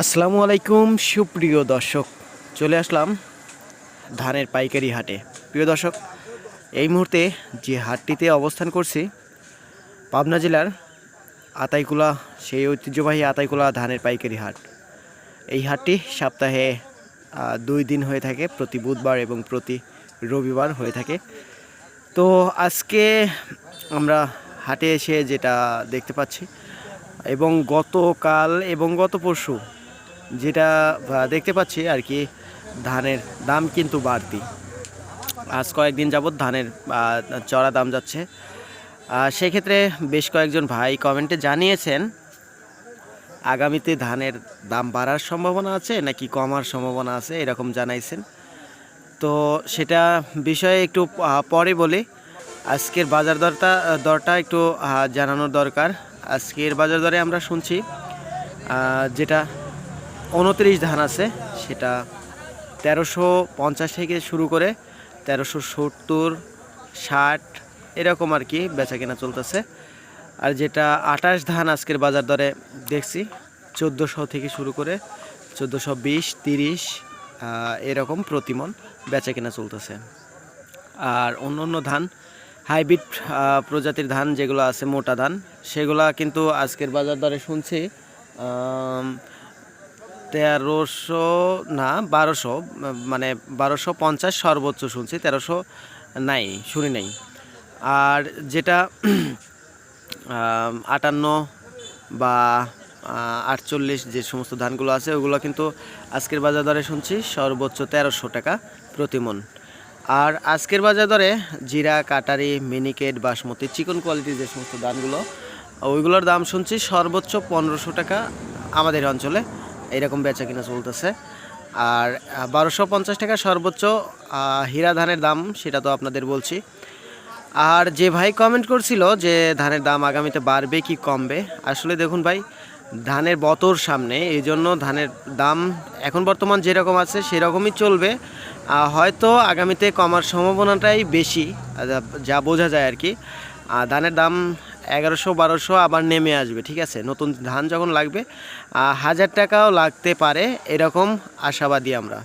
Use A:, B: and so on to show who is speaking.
A: আসসালামু আলাইকুম সুপ্রিয় দর্শক, চলে আসলাম ধানের পাইকারি হাটে। প্রিয় দর্শক, এই মুহূর্তে যে হাটটিতে অবস্থান করছি পাবনা জেলার আতাইকুলা, সেই ঐতিহ্যবাহী আতাইকুলা ধানের পাইকারি হাট। এই হাটটি সপ্তাহে 2 দিন হয়ে থাকে, প্রতি বুধবার এবং প্রতি রবিবার হয়ে থাকে। তো আজকে আমরা হাটে এসে যেটা দেখতে পাচ্ছি এবং গতকাল এবং গত পরশু যেটা দেখতে পাচ্ছি আর কি, ধানের দাম কিন্তু বাড়তি। আজ কয়েকদিন যাবৎ ধানের চড়া দাম যাচ্ছে। সেক্ষেত্রে বেশ কয়েকজন ভাই কমেন্টে জানিয়েছেন আগামীতে ধানের দাম বাড়ার সম্ভাবনা আছে নাকি কমার সম্ভাবনা আছে, এরকম জানাইছেন। তো সেটা বিষয়ে একটু পরে বলি। আজকের বাজার দরটা একটু জানানোর দরকার। আজকের বাজার দরে আমরা শুনছি যেটা 29 ধান আছে সেটা 1350 থেকে শুরু করে 1370, 60 এরকম আর কি বেচা কেনা চলতেছে। আর যেটা 28 ধান আজকের বাজার দরে দেখছি 1400 থেকে শুরু করে 1420, 30 এরকম প্রতিমন বেচা কেনা চলতেছে। আর অন্য অন্য ধান, হাইব্রিড প্রজাতির ধান যেগুলো আছে মোটা ধান, সেগুলা কিন্তু আজকের বাজার দরে শুনছি 1300 না 1200, মানে 1250 সর্বোচ্চ শুনছি, 1300 নাই, শুনি নাই। আর যেটা 58 বা 48 যে সমস্ত ধানগুলো আছে ওগুলো কিন্তু আজকের বাজার দরে শুনছি সর্বোচ্চ 1300 টাকা প্রতি মন। আর আজকের বাজার দরে জিরা, কাটারি, মিনিকেট, বাসমতি, চিকন কোয়ালিটির যে সমস্ত ধানগুলো ওইগুলোর দাম শুনছি সর্বোচ্চ 1500 টাকা আমাদের অঞ্চলে এইরকম বেচা কিনা চলতেছে। আর 1250 টাকা সর্বোচ্চ হীরা ধানের দাম, সেটা তো আপনাদের বলছি। আর যে ভাই কমেন্ট করছিল যে ধানের দাম আগামীতে বাড়বে কি কমবে, আসলে দেখুন ভাই, ধানের বতর সামনে, এই জন্য ধানের দাম এখন বর্তমান যেরকম আছে সেরকমই চলবে। হয়তো আগামীতে কমার সম্ভাবনাটাই বেশি, যা বোঝা যায় আর কি। ধানের দাম 1100, 1200 আবার নেমে আসবে, ঠিক আছে। নতুন ধান যখন লাগবে 1000 টাকাও লাগতে পারে, এরকম আশাবাদী আমরা।